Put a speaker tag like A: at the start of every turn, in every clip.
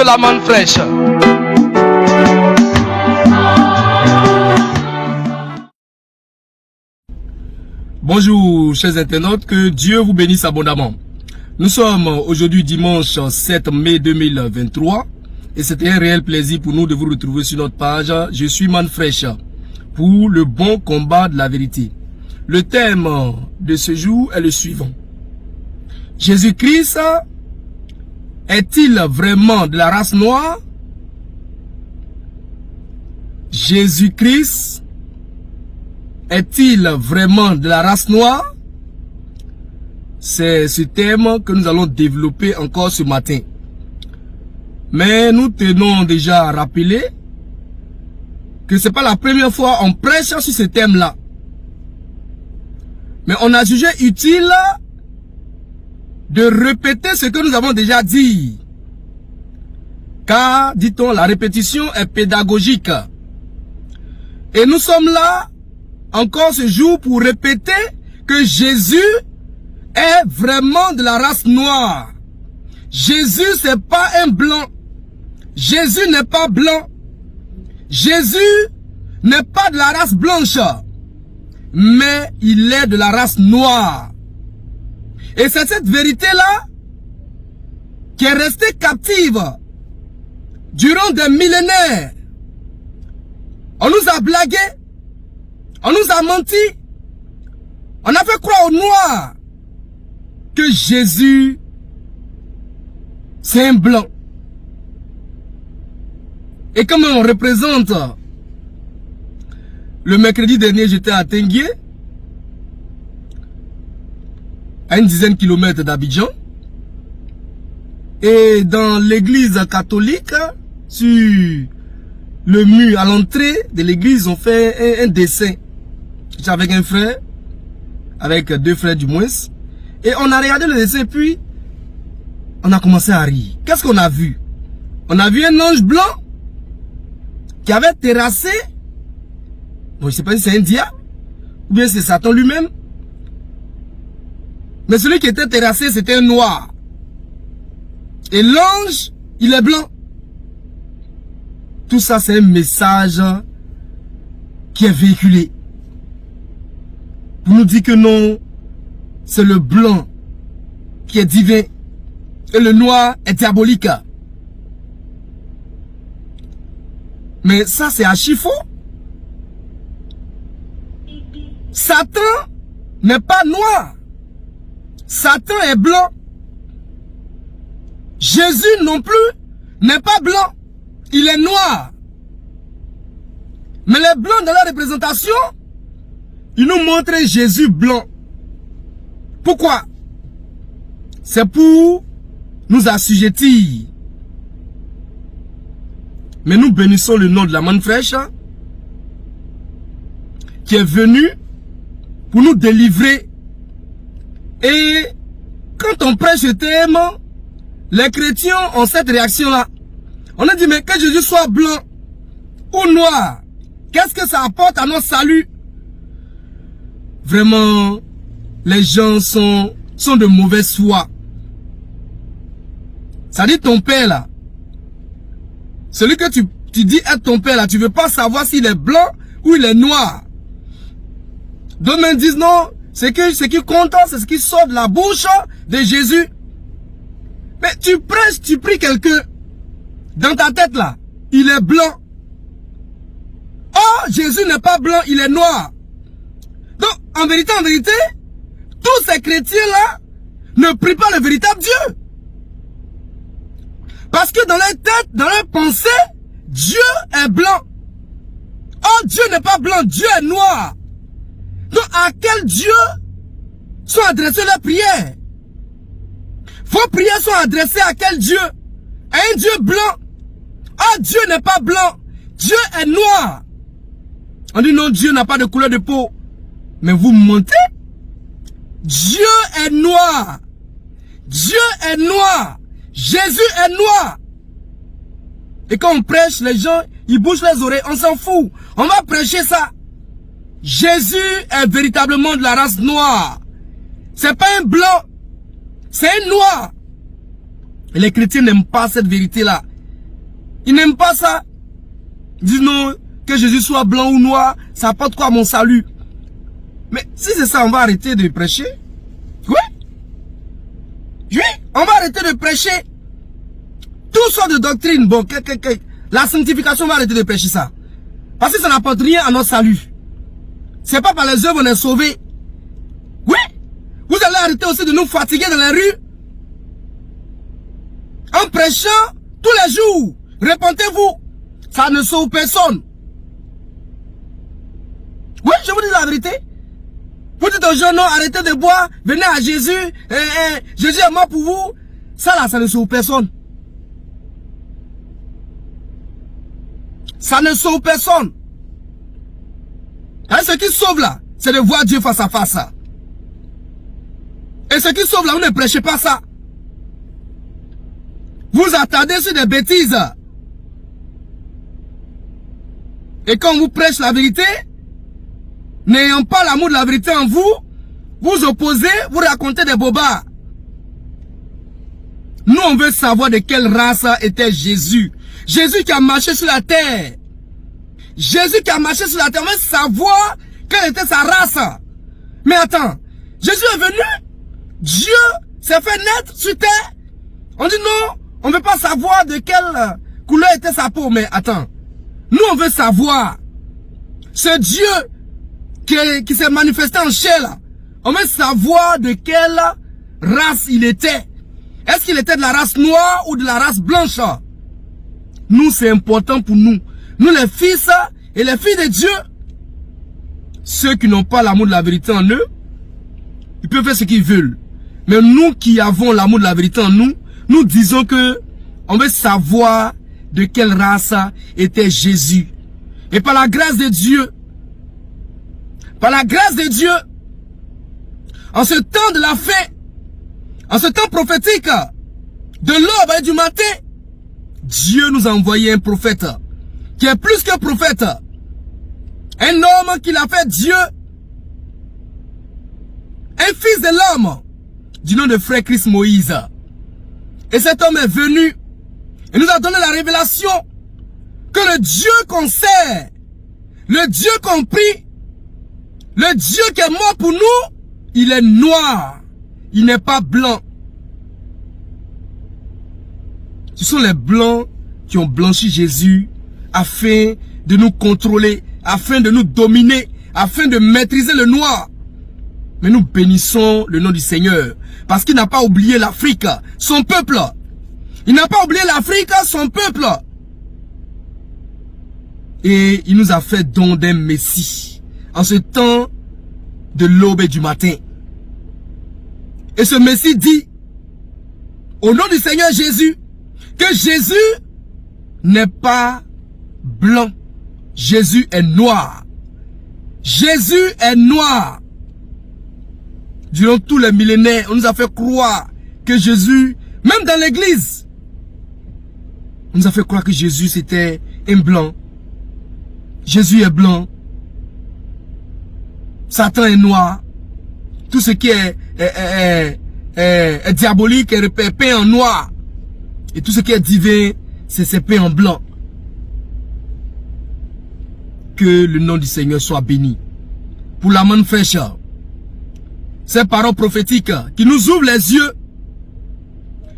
A: la manne fraîche.
B: Bonjour chers internautes, que Dieu vous bénisse abondamment. Nous sommes aujourd'hui dimanche 7 mai 2023 et c'était un réel plaisir pour nous de vous retrouver sur notre page. Je suis manne fraîche pour le bon combat de la vérité. Le thème de ce jour est le suivant. Jésus-Christ est-il vraiment de la race noire? Jésus-Christ est-il vraiment de la race noire? C'est ce thème que nous allons développer encore ce matin. Mais nous tenons déjà à rappeler que c'est pas la première fois qu'on prêche sur ce thème-là. Mais on a jugé utile de répéter ce que nous avons déjà dit. Car, dit-on, la répétition est pédagogique. Et nous sommes là encore ce jour pour répéter que Jésus est vraiment de la race noire. Jésus c'est pas un blanc. Jésus n'est pas blanc. Jésus n'est pas de la race blanche. Mais il est de la race noire. Et c'est cette vérité-là qui est restée captive durant des millénaires. On nous a blagué. On nous a menti. On a fait croire aux Noirs que Jésus, c'est un blanc. Et comme on représente, le mercredi dernier, j'étais à Tenguié, à une dizaine de kilomètres d'Abidjan. Et dans l'église catholique, sur le mur à l'entrée de l'église, on fait un dessin. J'étais avec un frère, avec deux frères du moins. Et on a regardé le dessin, puis on a commencé à rire. Qu'est-ce qu'on a vu? On a vu un ange blanc qui avait terrassé, bon, je ne sais pas si c'est un diable, ou bien c'est Satan lui-même. Mais celui qui était terrassé, c'était un noir. Et l'ange, il est blanc. Tout ça, c'est un message qui est véhiculé. Pour nous dire que non, c'est le blanc qui est divin et le noir est diabolique. Mais ça, c'est archi faux. Satan n'est pas noir. Satan est blanc. Jésus non plus n'est pas blanc. Il est noir. Mais les blancs de la représentation, ils nous montrent Jésus blanc. Pourquoi? C'est pour nous assujettir. Mais nous bénissons le nom de la manne fraîche qui est venu pour nous délivrer. Et quand on prêche ce thème, les chrétiens ont cette réaction-là. On a dit, mais que Jésus soit blanc ou noir, qu'est-ce que ça apporte à notre salut? Vraiment, les gens sont de mauvaise foi. Ça dit ton père là. Celui que tu dis être ton père là, tu veux pas savoir s'il est blanc ou il est noir. D'autres disent non, ce qui compte, c'est ce qui sort de la bouche de Jésus. Mais tu prêches, tu pries quelqu'un. Dans ta tête là, il est blanc. Oh, Jésus n'est pas blanc, il est noir. Donc, en vérité, tous ces chrétiens-là ne prient pas le véritable Dieu. Parce que dans leur tête, dans leur pensée, Dieu est blanc. Oh, Dieu n'est pas blanc, Dieu est noir. Donc, à quel Dieu sont adressées leurs prières? Vos prières sont adressées à quel Dieu? À un Dieu blanc. Oh, Dieu n'est pas blanc, Dieu est noir. On dit non, Dieu n'a pas de couleur de peau. Mais vous mentez. Dieu est noir. Dieu est noir. Jésus est noir. Et quand on prêche, les gens, ils bougent les oreilles. On s'en fout. On va prêcher ça. Jésus est véritablement de la race noire. C'est pas un blanc. C'est un noir. Et les chrétiens n'aiment pas cette vérité-là. Ils n'aiment pas ça. Ils disent non, que Jésus soit blanc ou noir, ça apporte quoi à mon salut? Mais si c'est ça, on va arrêter de prêcher. Oui. Oui, on va arrêter de prêcher. Tout sortes de doctrines. Bon, la sanctification, on va arrêter de prêcher ça. Parce que ça n'apporte rien à notre salut. C'est pas par les œuvres qu'on est sauvé. Oui. Vous allez arrêter aussi de nous fatiguer dans les rues. En prêchant tous les jours. Répentez-vous. Ça ne sauve personne. Oui, je vous dis la vérité. Vous dites aux gens, non, arrêtez de boire, venez à Jésus, Jésus est mort pour vous. Ça là, ça ne sauve personne. Ça ne sauve personne. Hein, ce qui sauve là, c'est de voir Dieu face à face. Et ce qui sauve là, vous ne prêchez pas ça. Vous attendez sur des bêtises. Et quand on vous prêche la vérité, n'ayant pas l'amour de la vérité en vous, vous opposez, vous racontez des bobards. Nous, on veut savoir de quelle race était Jésus. Jésus qui a marché sur la terre. Jésus qui a marché sur la terre, on veut savoir quelle était sa race. Mais attends, Jésus est venu, Dieu s'est fait naître sur terre. On dit non, on ne veut pas savoir de quelle couleur était sa peau. Mais attends, nous on veut savoir, ce Dieu qui s'est manifesté en chair là, on veut savoir de quelle race il était. Est-ce qu'il était de la race noire ou de la race blanche? Nous, c'est important pour nous. Nous, les fils et les filles de Dieu, ceux qui n'ont pas l'amour de la vérité en eux, ils peuvent faire ce qu'ils veulent. Mais nous qui avons l'amour de la vérité en nous, nous disons que on veut savoir de quelle race était Jésus. Et par la grâce de Dieu, en ce temps de la fin, en ce temps prophétique, de l'aube et du matin, Dieu nous a envoyé un prophète, qui est plus qu'un prophète. Un homme qu'il a fait Dieu, un fils de l'homme, du nom de frère Christ Moïse. Et cet homme est venu, et nous a donné la révélation, que le Dieu qu'on sert, le Dieu qu'on prie, le Dieu qui est mort pour nous, il est noir, il n'est pas blanc. Ce sont les blancs qui ont blanchi Jésus afin de nous contrôler, afin de nous dominer, afin de maîtriser le noir. Mais nous bénissons le nom du Seigneur parce qu'il n'a pas oublié l'Afrique, son peuple. Il n'a pas oublié l'Afrique, son peuple. Et il nous a fait don d'un Messie en ce temps de l'aube et du matin. Et ce Messie dit, au nom du Seigneur Jésus, que Jésus n'est pas blanc. Jésus est noir. Jésus est noir. Durant tous les millénaires, on nous a fait croire que Jésus, même dans l'église, on nous a fait croire que Jésus c'était un blanc. Jésus est blanc. Satan est noir. Tout ce qui est diabolique est peint en noir. Et tout ce qui est divin, c'est peint en blanc. Que le nom du Seigneur soit béni. Pour la manne fraîche, ces paroles prophétiques qui nous ouvrent les yeux.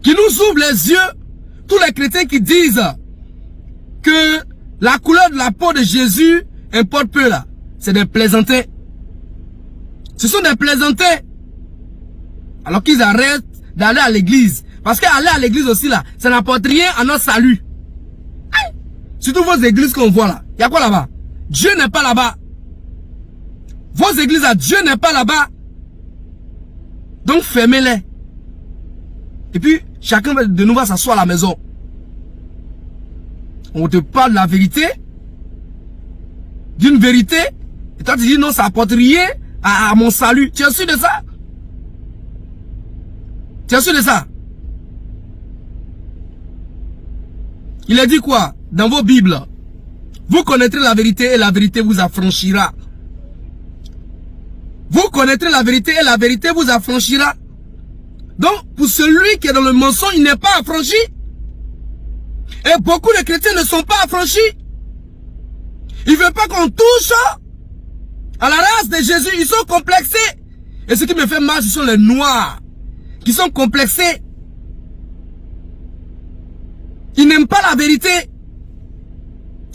B: Qui nous ouvrent les yeux. Tous les chrétiens qui disent que la couleur de la peau de Jésus importe peu là. C'est des plaisantins. Ce sont des plaisantins. Alors qu'ils arrêtent d'aller à l'église. Parce qu'aller à l'église aussi là, ça n'apporte rien à notre salut. Surtout vos églises qu'on voit là. Il y a quoi là-bas? Dieu n'est pas là-bas. Vos églises là, Dieu n'est pas là-bas. Donc fermez-les. Et puis, chacun de nous va s'asseoir à la maison. On te parle de la vérité. D'une vérité. Et toi tu dis non, ça apporte rien à mon salut. Tu es sûr de ça? Tu es sûr de ça? Il a dit quoi dans vos Bibles? Vous connaîtrez la vérité et la vérité vous affranchira. Vous connaîtrez la vérité et la vérité vous affranchira. Donc, pour celui qui est dans le mensonge, il n'est pas affranchi. Et beaucoup de chrétiens ne sont pas affranchis. Ils ne veulent pas qu'on touche à la race de Jésus. Ils sont complexés. Et ce qui me fait mal, ce sont les noirs qui sont complexés. Ils n'aiment pas la vérité.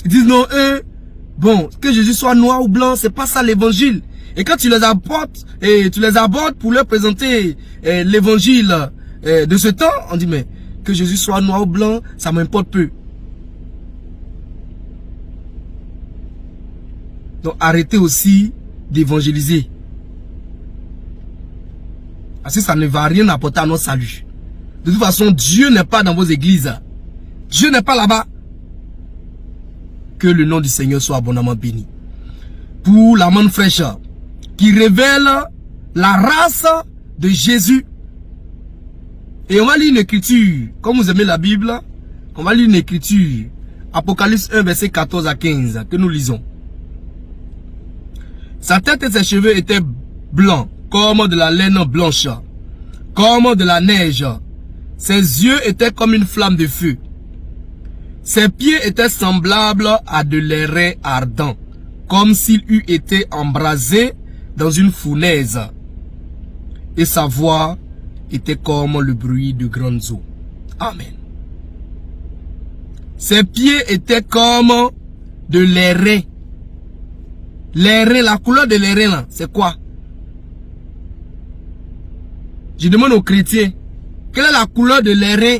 B: Ils disent non, bon, que Jésus soit noir ou blanc, c'est pas ça l'évangile. Et quand tu les apportes, et tu les abordes pour leur présenter l'évangile de ce temps, on dit mais que Jésus soit noir ou blanc, ça m'importe peu. Donc arrêtez aussi d'évangéliser. Parce que ça ne va rien apporter à notre salut. De toute façon, Dieu n'est pas dans vos églises. Dieu n'est pas là-bas. Que le nom du Seigneur soit abondamment béni. Pour la manne fraîche qui révèle la race de Jésus. Et on va lire une écriture. Comme vous aimez la Bible, on va lire une écriture. Apocalypse 1, verset 14 à 15, que nous lisons. Sa tête et ses cheveux étaient blancs, comme de la laine blanche, comme de la neige. Ses yeux étaient comme une flamme de feu. Ses pieds étaient semblables à de l'airain ardent, comme s'il eût été embrasé dans une fournaise. Et sa voix était comme le bruit de grandes eaux. Amen. Ses pieds étaient comme de l'airain. L'airain, la couleur de l'airain, c'est quoi? Je demande aux chrétiens, quelle est la couleur de l'airain?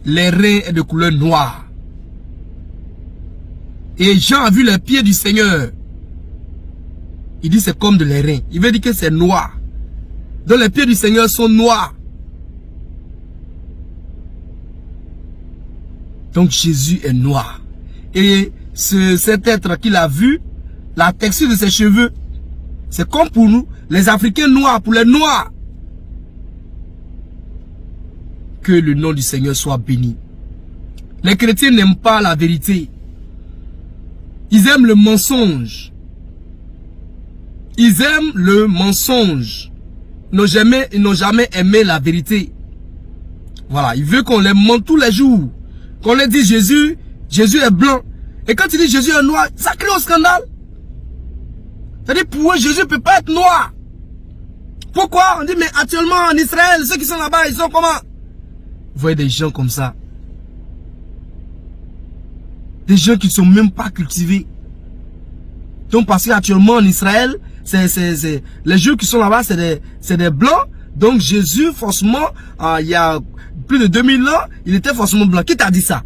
B: L'airain est de couleur noire. Et Jean a vu les pieds du Seigneur. Il dit c'est comme de l'airain. Il veut dire que c'est noir. Donc les pieds du Seigneur sont noirs. Donc Jésus est noir. Et cet être qu'il a vu, la texture de ses cheveux, c'est comme pour nous, les Africains noirs, pour les noirs. Que le nom du Seigneur soit béni. Les chrétiens n'aiment pas la vérité. Ils aiment le mensonge. Ils aiment le mensonge. Ils n'ont jamais aimé la vérité. Voilà, ils veulent qu'on les ment tous les jours. Qu'on leur dise Jésus est blanc. Et quand il dit Jésus est noir, ça crée un scandale. C'est-à-dire pour eux, Jésus ne peut pas être noir. Pourquoi? On dit mais actuellement en Israël, ceux qui sont là-bas, ils sont comment? Vous voyez des gens comme ça. Des gens qui ne sont même pas cultivés. Donc parce qu'actuellement en Israël, les Juifs qui sont là-bas, c'est des blancs. Donc Jésus, forcément, il y a plus de 2000 ans, il était forcément blanc. Qui t'a dit ça?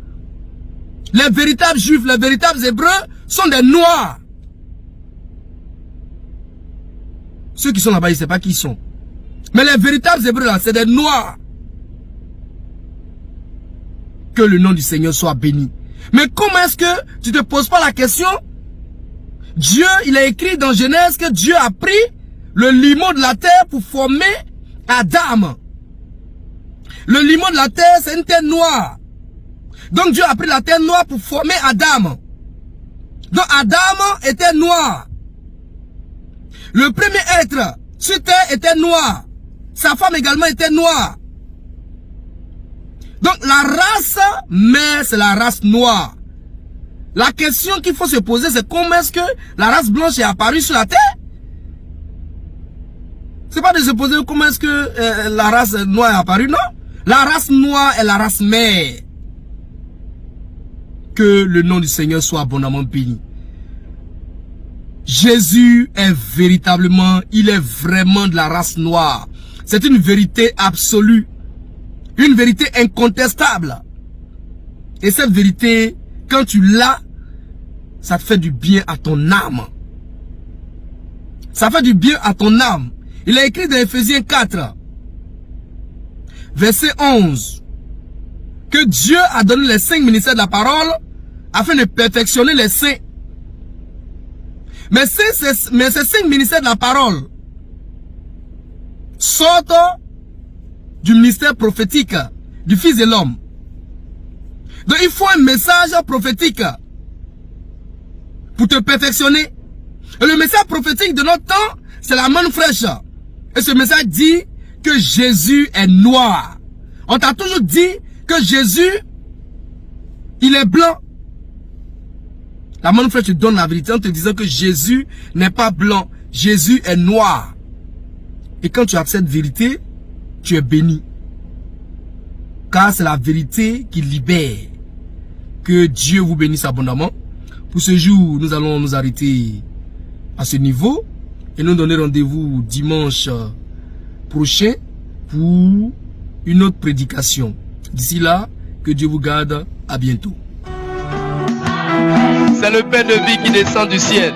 B: Les véritables Juifs, les véritables Hébreux sont des noirs. Ceux qui sont là-bas, ils ne savent pas qui ils sont. Mais les véritables Hébreux là, c'est des noirs. Que le nom du Seigneur soit béni. Mais comment est-ce que tu ne te poses pas la question? Dieu, il a écrit dans Genèse que Dieu a pris le limon de la terre pour former Adam. Le limon de la terre, c'est une terre noire. Donc Dieu a pris la terre noire pour former Adam. Donc Adam était noir. Le premier être sur terre était noir. Sa femme également était noire. Donc la race mère, c'est la race noire. La question qu'il faut se poser, c'est comment est-ce que la race blanche est apparue sur la terre? C'est pas de se poser comment est-ce que la race noire est apparue, non. La race noire est la race mère. Que le nom du Seigneur soit abondamment béni. Jésus est véritablement, il est vraiment de la race noire. C'est une vérité absolue. Une vérité incontestable. Et cette vérité, quand tu l'as, ça te fait du bien à ton âme. Ça fait du bien à ton âme. Il a écrit dans Ephésiens 4, verset 11, que Dieu a donné les 5 ministères de la parole afin de perfectionner les saints. Mais ces 5 ministères de la parole sortent du ministère prophétique du Fils de l'homme. Donc il faut un message prophétique pour te perfectionner. Et le message prophétique de notre temps, c'est la manne fraîche. Et ce message dit que Jésus est noir. On t'a toujours dit que Jésus, il est blanc. La bonne frère te donne la vérité en te disant que Jésus n'est pas blanc. Jésus est noir. Et quand tu as cette vérité, tu es béni. Car c'est la vérité qui libère. Que Dieu vous bénisse abondamment. Pour ce jour, nous allons nous arrêter à ce niveau. Et nous donner rendez-vous dimanche prochain pour une autre prédication. D'ici là, que Dieu vous garde. À bientôt.
A: C'est le pain de vie qui descend du ciel.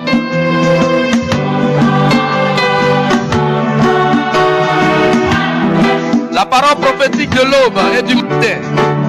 A: La parole prophétique de l'aube et du matin.